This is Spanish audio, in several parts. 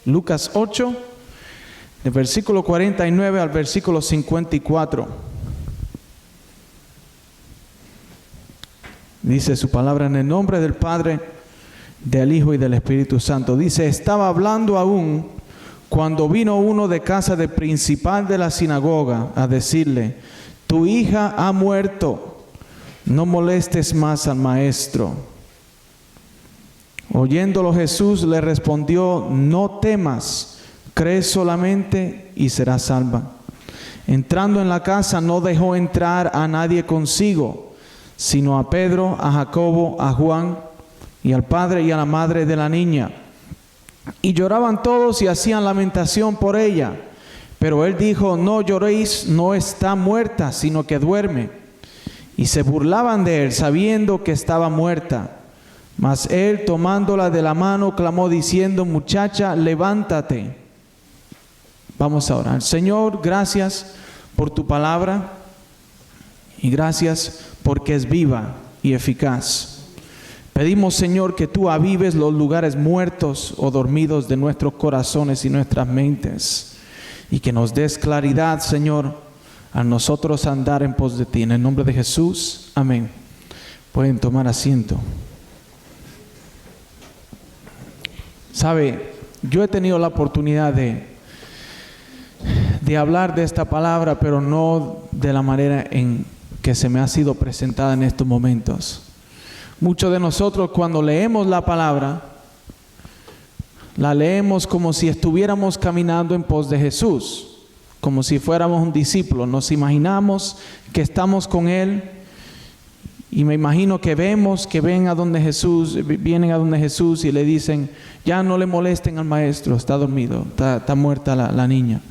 Lucas 8, del versículo 49 al versículo 54. Dice su palabra: en el nombre del Padre, del Hijo y del Espíritu Santo. Dice: estaba hablando aún cuando vino uno de casa del principal de la sinagoga a decirle: tu hija ha muerto, no molestes más al maestro. Oyéndolo Jesús le respondió: no temas, cree solamente y serás salva. Entrando en la casa no dejó entrar a nadie consigo, sino a Pedro, a Jacobo, a Juan y al padre y a la madre de la niña. Y lloraban todos y hacían lamentación por ella. Pero él dijo: no lloréis, no está muerta, sino que duerme. Y se burlaban de él, sabiendo que estaba muerta. Mas él, tomándola de la mano, clamó diciendo: muchacha, levántate. Vamos a orar. Señor, gracias por tu palabra y gracias porque es viva y eficaz. Pedimos, Señor, que tú avives los lugares muertos o dormidos de nuestros corazones y nuestras mentes, y que nos des claridad, Señor, a nosotros andar en pos de ti. En el nombre de Jesús, amén. Pueden tomar asiento. Sabe, yo he tenido la oportunidad de hablar de esta palabra, pero no de la manera en que se me ha sido presentada en estos momentos. Muchos de nosotros, cuando leemos la palabra, la leemos como si estuviéramos caminando en pos de Jesús, como si fuéramos un discípulo. Nos imaginamos que estamos con Él, y me imagino que vemos que vienen a donde Jesús y le dicen: ya no le molesten al maestro, está dormido, está muerta la niña.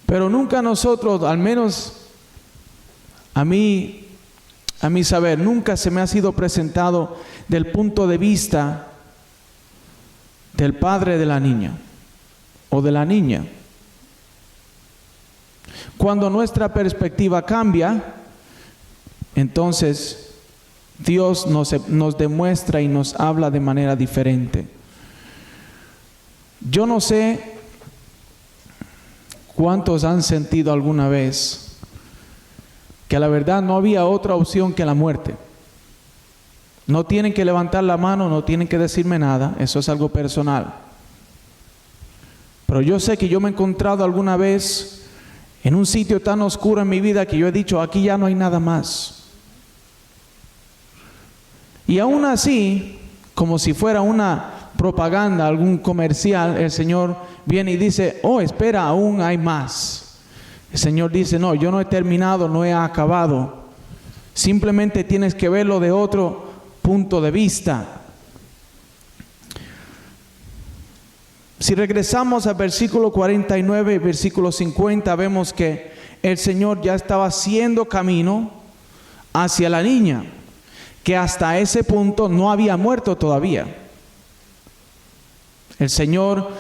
Pero nunca nosotros, al menos a mí saber, nunca se me ha sido presentado del punto de vista del padre de la niña o de la niña. Cuando nuestra perspectiva cambia, entonces Dios nos demuestra y nos habla de manera diferente. Yo no sé cuántos han sentido alguna vez que la verdad no había otra opción que la muerte. No tienen que levantar la mano, no tienen que decirme nada, eso es algo personal. Pero yo sé que yo me he encontrado alguna vez en un sitio tan oscuro en mi vida que yo he dicho: aquí ya no hay nada más. Y aún así, como si fuera una propaganda, algún comercial, el Señor viene y dice: oh, espera, aún hay más. El Señor dice: no, yo no he terminado, no he acabado. Simplemente tienes que verlo de otro punto de vista. Si regresamos al versículo 49 y versículo 50, vemos que el Señor ya estaba haciendo camino hacia la niña, que hasta ese punto no había muerto todavía. El Señor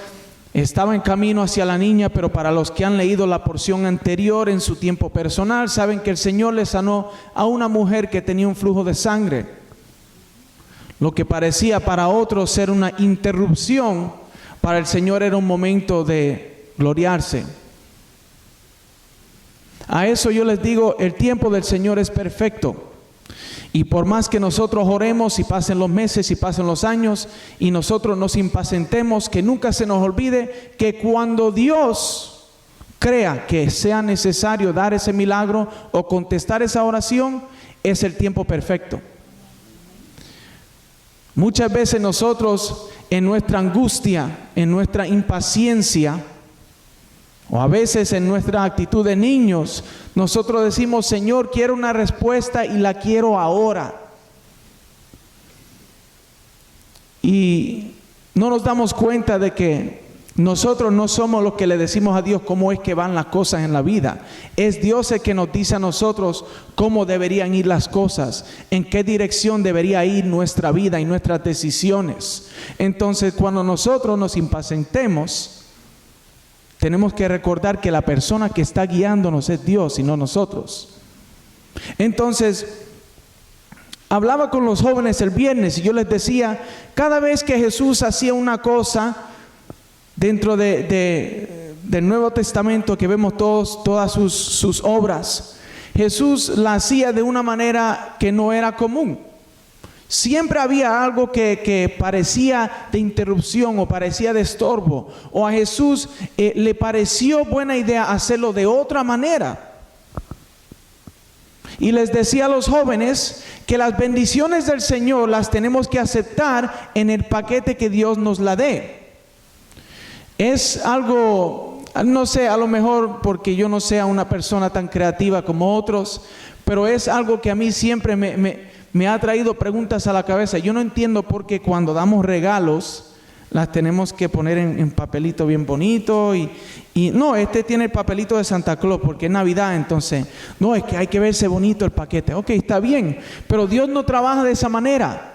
estaba en camino hacia la niña, pero para los que han leído la porción anterior en su tiempo personal, saben que el Señor le sanó a una mujer que tenía un flujo de sangre. Lo que parecía para otros ser una interrupción, para el Señor era un momento de gloriarse. A eso yo les digo: el tiempo del Señor es perfecto. Y por más que nosotros oremos y pasen los meses y pasen los años y nosotros nos impacientemos, que nunca se nos olvide que cuando Dios crea que sea necesario dar ese milagro o contestar esa oración, es el tiempo perfecto. Muchas veces nosotros, en nuestra angustia, en nuestra impaciencia, o a veces en nuestra actitud de niños, nosotros decimos: Señor, quiero una respuesta y la quiero ahora. Y no nos damos cuenta de que nosotros no somos los que le decimos a Dios cómo es que van las cosas en la vida. Es Dios el que nos dice a nosotros cómo deberían ir las cosas, en qué dirección debería ir nuestra vida y nuestras decisiones. Entonces, cuando nosotros nos impacientemos, tenemos que recordar que la persona que está guiándonos es Dios y no nosotros. Entonces, hablaba con los jóvenes el viernes y yo les decía: cada vez que Jesús hacía una cosa, dentro del Nuevo Testamento, que vemos todas sus obras, Jesús la hacía de una manera que no era común. Siempre había algo que parecía de interrupción o parecía de estorbo, o a Jesús le pareció buena idea hacerlo de otra manera. Y les decía a los jóvenes que las bendiciones del Señor las tenemos que aceptar en el paquete que Dios nos la dé. Es algo, no sé, a lo mejor porque yo no sea una persona tan creativa como otros, pero es algo que a mí siempre me ha traído preguntas a la cabeza. Yo no entiendo por qué cuando damos regalos las tenemos que poner en papelito bien bonito y no, este tiene el papelito de Santa Claus porque es Navidad, entonces no, es que hay que verse bonito el paquete. Ok, está bien, pero Dios no trabaja de esa manera.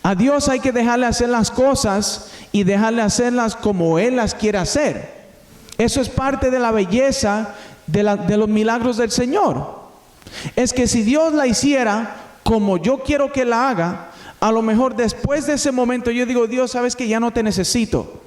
A Dios hay que dejarle hacer las cosas y dejarle hacerlas como Él las quiere hacer. Eso es parte de la belleza de los milagros del Señor. Es que si Dios la hiciera como yo quiero que la haga, a lo mejor después de ese momento yo digo, Dios, sabes que ya no te necesito.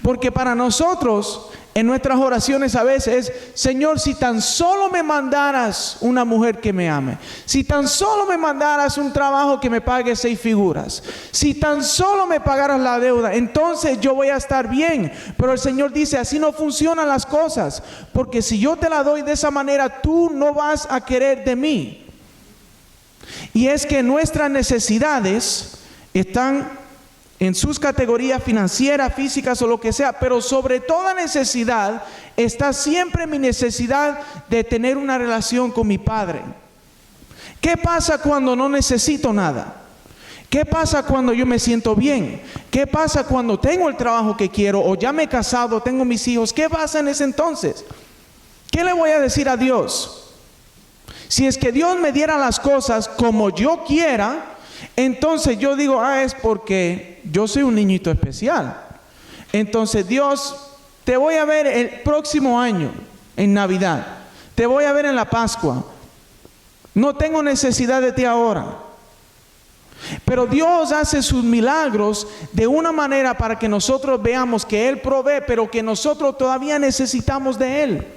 Porque para nosotros, en nuestras oraciones a veces es, Señor, si tan solo me mandaras una mujer que me ame, si tan solo me mandaras un trabajo que me pague 6 figuras, si tan solo me pagaras la deuda, entonces yo voy a estar bien. Pero el Señor dice, así no funcionan las cosas, porque si yo te la doy de esa manera, tú no vas a querer de mí. Y es que nuestras necesidades están en sus categorías financieras, físicas o lo que sea, pero sobre toda necesidad está siempre mi necesidad de tener una relación con mi Padre. ¿Qué pasa cuando no necesito nada? ¿Qué pasa cuando yo me siento bien? ¿Qué pasa cuando tengo el trabajo que quiero o ya me he casado, tengo mis hijos? ¿Qué pasa en ese entonces? ¿Qué le voy a decir a Dios? Si es que Dios me diera las cosas como yo quiera, entonces yo digo, es porque yo soy un niñito especial. Entonces Dios, te voy a ver el próximo año, en Navidad. Te voy a ver en la Pascua. No tengo necesidad de ti ahora. Pero Dios hace sus milagros de una manera para que nosotros veamos que Él provee, pero que nosotros todavía necesitamos de Él.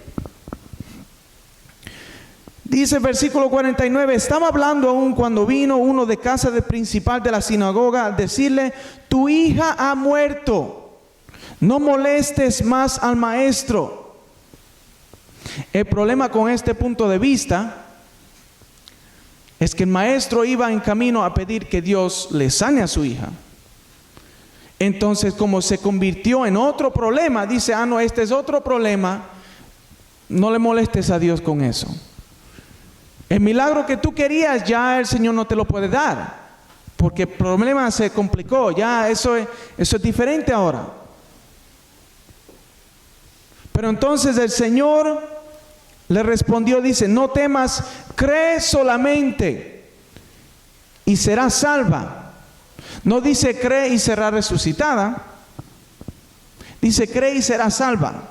Dice el versículo 49, estaba hablando aún cuando vino uno de casa del principal de la sinagoga a decirle, tu hija ha muerto, no molestes más al maestro. El problema con este punto de vista es que el maestro iba en camino a pedir que Dios le sane a su hija. Entonces, como se convirtió en otro problema, dice, no, este es otro problema, no le molestes a Dios con eso. El milagro que tú querías, ya el Señor no te lo puede dar, porque el problema se complicó, ya eso es diferente ahora. Pero entonces el Señor le respondió, dice, no temas, cree solamente y serás salva. No dice cree y será resucitada, dice cree y será salva.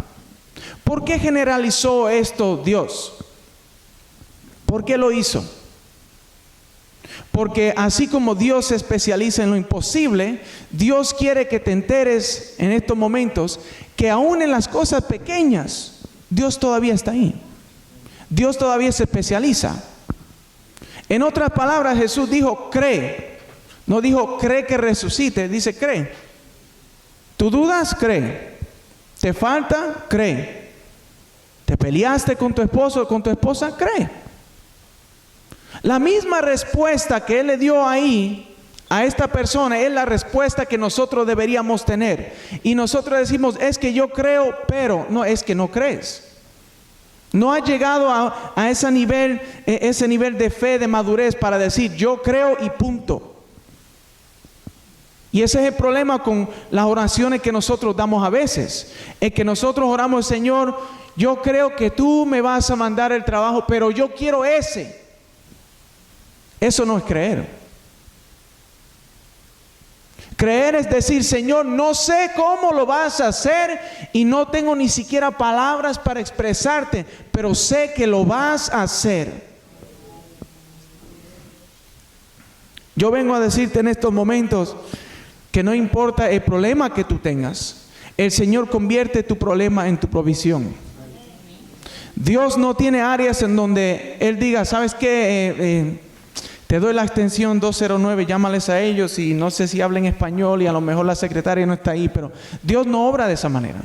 ¿Por qué generalizó esto Dios? ¿Por qué lo hizo? Porque así como Dios se especializa en lo imposible, Dios quiere que te enteres en estos momentos que aún en las cosas pequeñas, Dios todavía está ahí. Dios todavía se especializa. En otras palabras, Jesús dijo, cree. No dijo, cree que resucite, dice, cree. ¿Tú dudas? Cree. ¿Te falta? Cree. ¿Te peleaste con tu esposo o con tu esposa? Cree. La misma respuesta que Él le dio ahí a esta persona es la respuesta que nosotros deberíamos tener. Y nosotros decimos, es que yo creo, pero no, es que no crees. No has llegado a ese nivel de fe, de madurez para decir, yo creo y punto. Y ese es el problema con las oraciones que nosotros damos a veces. Es que nosotros oramos, Señor, yo creo que tú me vas a mandar el trabajo, pero yo quiero ese. Eso no es creer. Creer es decir, Señor, no sé cómo lo vas a hacer y no tengo ni siquiera palabras para expresarte, pero sé que lo vas a hacer. Yo vengo a decirte en estos momentos que no importa el problema que tú tengas, El Señor convierte tu problema en tu provisión. Dios no tiene áreas en donde Él diga, ¿sabes qué? Te doy la extensión 209, llámales a ellos y no sé si hablan español y a lo mejor la secretaria no está ahí, pero Dios no obra de esa manera.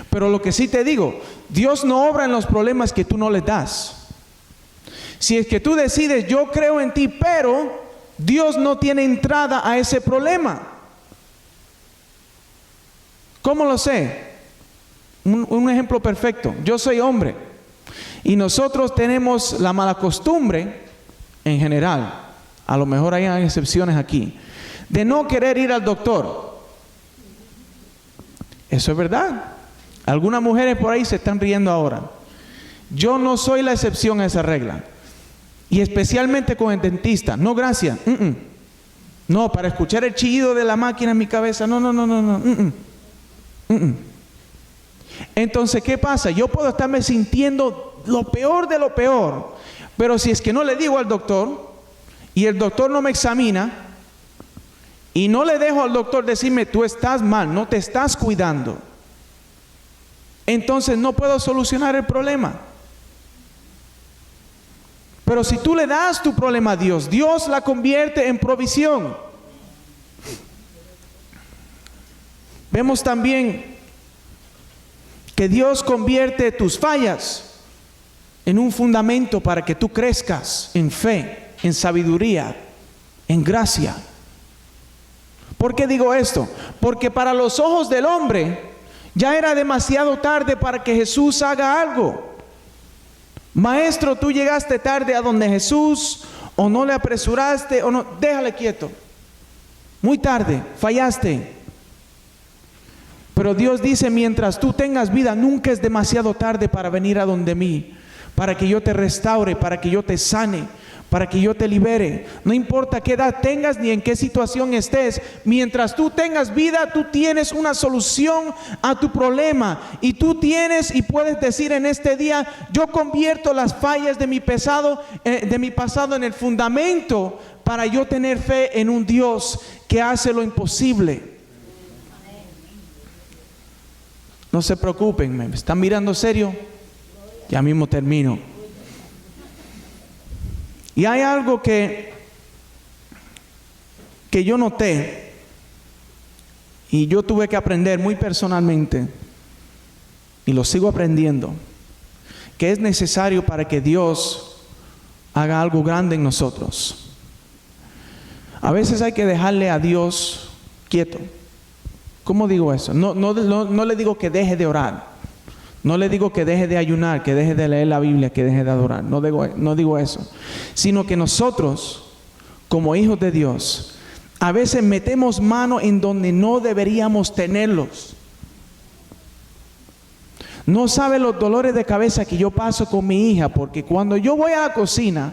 Pero lo que sí te digo, Dios no obra en los problemas que tú no le das. Si es que tú decides, yo creo en ti, pero Dios no tiene entrada a ese problema. ¿Cómo lo sé? Un ejemplo perfecto. Yo soy hombre y nosotros tenemos la mala costumbre, en general, a lo mejor hay excepciones aquí, de no querer ir al doctor. Eso es verdad. Algunas mujeres por ahí se están riendo ahora. Yo no soy la excepción a esa regla. Y especialmente con el dentista. No, gracias. No, para escuchar el chillido de la máquina en mi cabeza. No. Entonces, ¿qué pasa? Yo puedo estarme sintiendo lo peor de lo peor, pero si es que no le digo al doctor y el doctor no me examina y no le dejo al doctor decirme, tú estás mal, no te estás cuidando, entonces no puedo solucionar el problema. Pero si tú le das tu problema a Dios, Dios la convierte en provisión. Vemos también que Dios convierte tus fallas en un fundamento para que tú crezcas en fe, en sabiduría, en gracia. ¿Por qué digo esto? Porque para los ojos del hombre ya era demasiado tarde para que Jesús haga algo. Maestro, tú llegaste tarde a donde Jesús, o no le apresuraste, o no, déjale quieto. Muy tarde, fallaste. Pero Dios dice, mientras tú tengas vida, nunca es demasiado tarde para venir a donde mí, para que yo te restaure, para que yo te sane, para que yo te libere. No importa qué edad tengas ni en qué situación estés, mientras tú tengas vida, tú tienes una solución a tu problema. Y tú tienes y puedes decir en este día, yo convierto las fallas de mi pasado en el fundamento para yo tener fe en un Dios que hace lo imposible. No se preocupen, ¿me están mirando serio? Ya mismo termino. Y hay algo que yo noté y yo tuve que aprender muy personalmente y lo sigo aprendiendo, que es necesario para que Dios haga algo grande en nosotros. A veces hay que dejarle a Dios quieto. ¿Cómo digo eso? No le digo que deje de orar. No le digo que deje de ayunar, que deje de leer la Biblia, que deje de adorar. No digo eso. Sino que nosotros, como hijos de Dios, a veces metemos mano en donde no deberíamos tenerlos. No sabe los dolores de cabeza que yo paso con mi hija, porque cuando yo voy a la cocina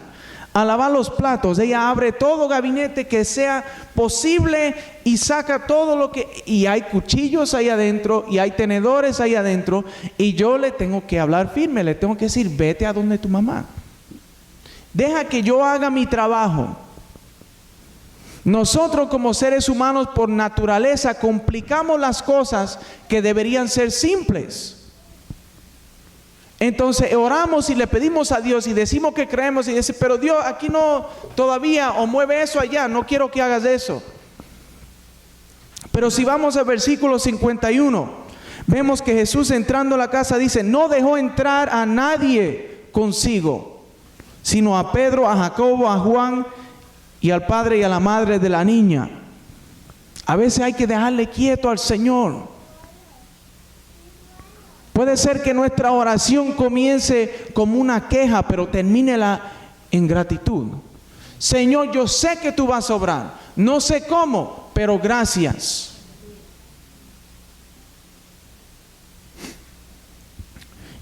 a lavar los platos, ella abre todo gabinete que sea posible y saca todo lo que... Y hay cuchillos ahí adentro y hay tenedores ahí adentro, y yo le tengo que hablar firme, le tengo que decir, vete a donde tu mamá. Deja que yo haga mi trabajo. Nosotros como seres humanos por naturaleza complicamos las cosas que deberían ser simples. Entonces oramos y le pedimos a Dios y decimos que creemos y dice, pero Dios aquí no todavía, o mueve eso allá, no quiero que hagas eso. Pero si vamos al versículo 51, vemos que Jesús entrando a la casa dice, no dejó entrar a nadie consigo, sino a Pedro, a Jacobo, a Juan y al padre y a la madre de la niña. A veces hay que dejarle quieto al Señor. Puede ser que nuestra oración comience como una queja, pero termínela en gratitud. Señor, yo sé que tú vas a obrar. No sé cómo, pero gracias.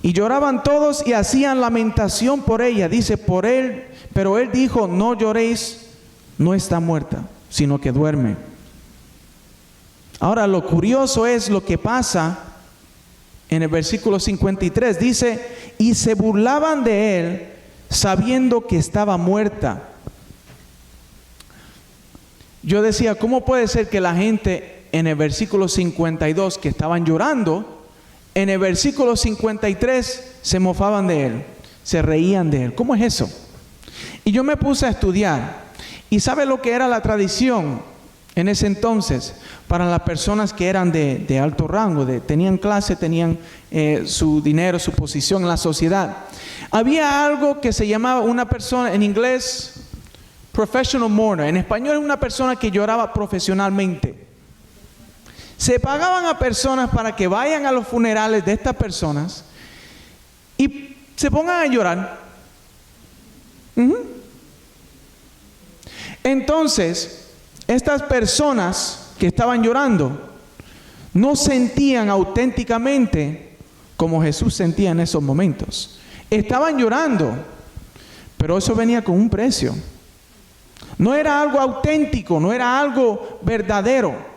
Y lloraban todos y hacían lamentación por ella. Dice, por él, pero él dijo, no lloréis, no está muerta, sino que duerme. Ahora, lo curioso es lo que pasa en el versículo 53, dice, y se burlaban de él sabiendo que estaba muerta. Yo decía, ¿cómo puede ser que la gente en el versículo 52 que estaban llorando, en el versículo 53 se mofaban de él, se reían de él. ¿Cómo es eso? Y yo me puse a estudiar. ¿Y sabe lo que era la tradición en ese entonces para las personas que eran de alto rango, tenían clase, tenían su dinero, su posición en la sociedad? Había algo que se llamaba una persona, en inglés, professional mourner. En español es una persona que lloraba profesionalmente. Se pagaban a personas para que vayan a los funerales de estas personas y se pongan a llorar. Entonces, estas personas que estaban llorando no sentían auténticamente como Jesús sentía en esos momentos. Estaban llorando, pero eso venía con un precio. No era algo auténtico, no era algo verdadero.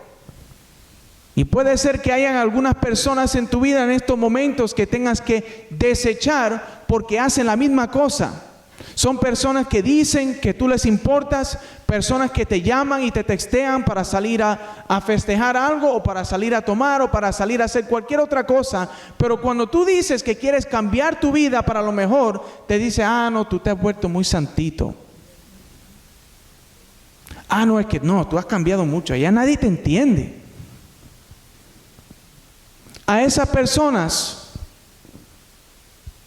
Y puede ser que hayan algunas personas en tu vida en estos momentos que tengas que desechar porque hacen la misma cosa. Son personas que dicen que tú les importas, personas que te llaman y te textean para salir a festejar algo, o para salir a tomar, o para salir a hacer cualquier otra cosa. Pero cuando tú dices que quieres cambiar tu vida para lo mejor, te dice: ah, no, tú te has vuelto muy santito. Ah, no, es que no, tú has cambiado mucho, ya nadie te entiende. A esas personas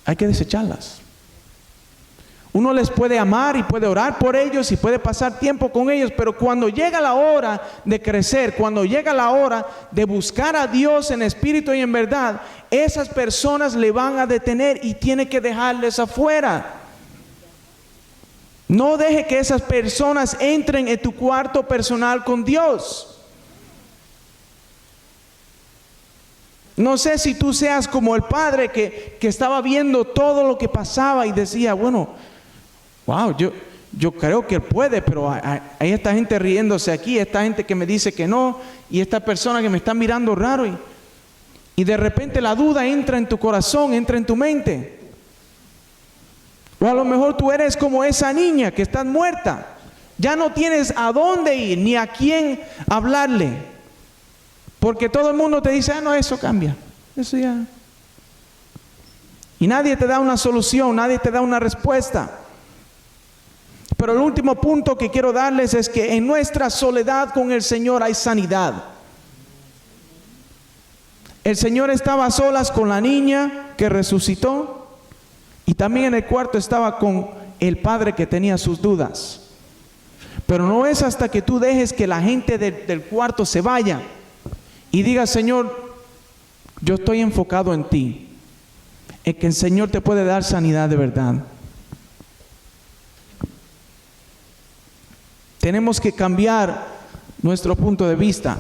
hay que desecharlas. Uno les puede amar y puede orar por ellos y puede pasar tiempo con ellos, pero cuando llega la hora de crecer, cuando llega la hora de buscar a Dios en espíritu y en verdad, esas personas le van a detener y tiene que dejarles afuera. No deje que esas personas entren en tu cuarto personal con Dios. No sé si tú seas como el padre que estaba viendo todo lo que pasaba y decía: bueno, wow, yo creo que él puede, pero hay esta gente riéndose aquí, esta gente que me dice que no, y esta persona que me está mirando raro, y de repente la duda entra en tu corazón, entra en tu mente. O a lo mejor tú eres como esa niña que está muerta, ya no tienes a dónde ir ni a quién hablarle, porque todo el mundo te dice: ah, no, eso cambia, eso ya. Y nadie te da una solución, nadie te da una respuesta. Pero el último punto que quiero darles es que en nuestra soledad con el Señor hay sanidad. El Señor estaba a solas con la niña que resucitó, y también en el cuarto estaba con el padre que tenía sus dudas. Pero no es hasta que tú dejes que la gente del cuarto se vaya y diga: Señor, yo estoy enfocado en ti, en que el Señor te puede dar sanidad de verdad. Tenemos que cambiar nuestro punto de vista.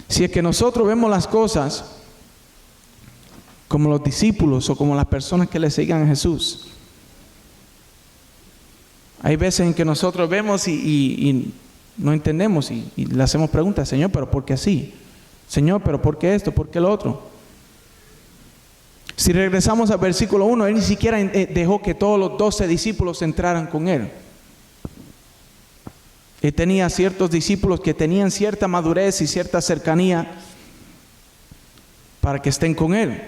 Si es que nosotros vemos las cosas como los discípulos o como las personas que le sigan a Jesús, hay veces en que nosotros vemos y no entendemos y le hacemos preguntas: Señor, pero ¿por qué así? Señor, pero ¿por qué esto? ¿Por qué lo otro? Si regresamos al versículo 1, Él ni siquiera dejó que todos los 12 discípulos entraran con Él. Él tenía ciertos discípulos que tenían cierta madurez y cierta cercanía para que estén con Él.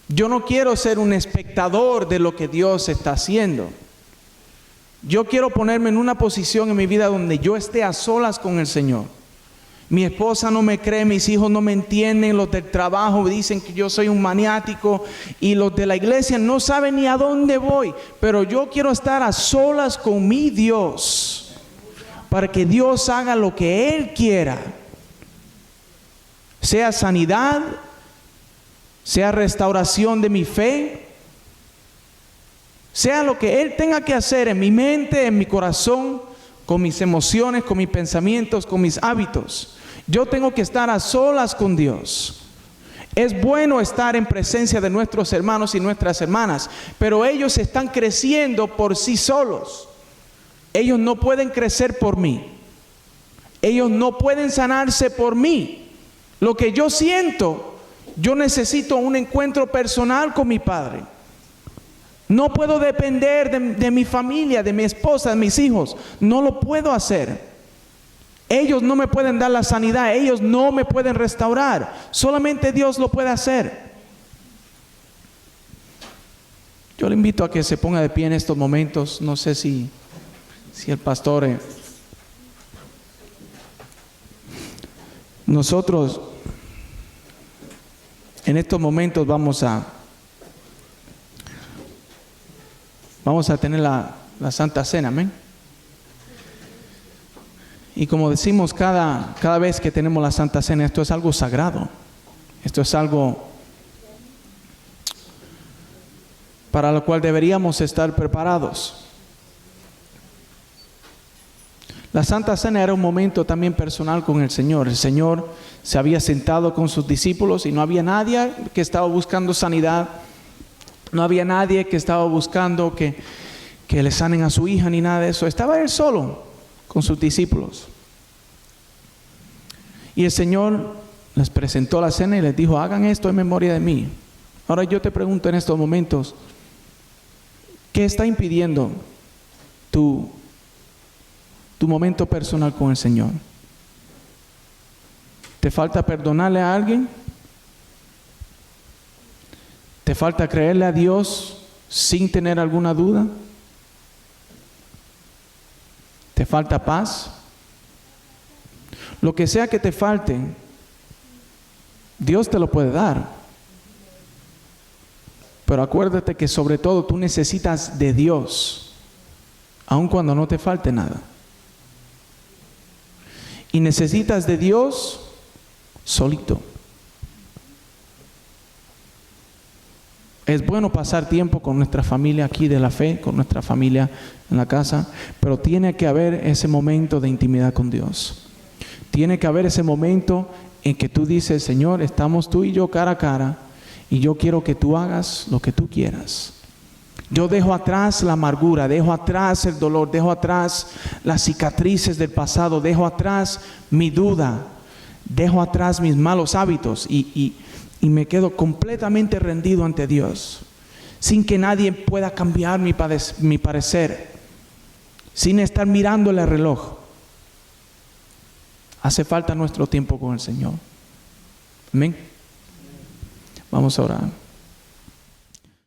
Yo no quiero ser un espectador de lo que Dios está haciendo. Yo quiero ponerme en una posición en mi vida donde yo esté a solas con el Señor. Mi esposa no me cree, mis hijos no me entienden, los del trabajo dicen que yo soy un maniático, y los de la iglesia no saben ni a dónde voy. Pero yo quiero estar a solas con mi Dios, para que Dios haga lo que Él quiera. Sea sanidad, sea restauración de mi fe, sea lo que Él tenga que hacer en mi mente, en mi corazón, con mis emociones, con mis pensamientos, con mis hábitos. Yo tengo que estar a solas con Dios. Es bueno estar en presencia de nuestros hermanos y nuestras hermanas, pero ellos están creciendo por sí solos. Ellos no pueden crecer por mí. Ellos no pueden sanarse por mí. Lo que yo siento, yo necesito un encuentro personal con mi Padre. No puedo depender de mi familia, de mi esposa, de mis hijos. No lo puedo hacer. Ellos no me pueden dar la sanidad, ellos no me pueden restaurar. Solamente Dios lo puede hacer. Yo le invito a que se ponga de pie en estos momentos. No sé si el pastor... Nosotros en estos momentos vamos a tener la Santa Cena, amén. Y como decimos cada vez que tenemos la Santa Cena, esto es algo sagrado. Esto es algo para lo cual deberíamos estar preparados. La Santa Cena era un momento también personal con el Señor. El Señor se había sentado con sus discípulos y no había nadie que estaba buscando sanidad. No había nadie que estaba buscando que le sanen a su hija ni nada de eso. Estaba Él solo con sus discípulos. Y el Señor les presentó la cena y les dijo: hagan esto en memoria de mí. Ahora yo te pregunto en estos momentos, ¿qué está impidiendo tu momento personal con el Señor? ¿Te falta perdonarle a alguien? ¿Te falta creerle a Dios sin tener alguna duda? ¿Te falta paz? Lo que sea que te falte, Dios te lo puede dar. Pero acuérdate que sobre todo tú necesitas de Dios, aun cuando no te falte nada. Y necesitas de Dios solito. Es bueno pasar tiempo con nuestra familia aquí de la fe, con nuestra familia en la casa, pero tiene que haber ese momento de intimidad con Dios. Tiene que haber ese momento en que tú dices: Señor, estamos tú y yo cara a cara, y yo quiero que tú hagas lo que tú quieras. Yo dejo atrás la amargura, dejo atrás el dolor, dejo atrás las cicatrices del pasado, dejo atrás mi duda, dejo atrás mis malos hábitos y me quedo completamente rendido ante Dios, sin que nadie pueda cambiar mi parecer, sin estar mirándole el reloj. Hace falta nuestro tiempo con el Señor. Amén. Vamos a orar.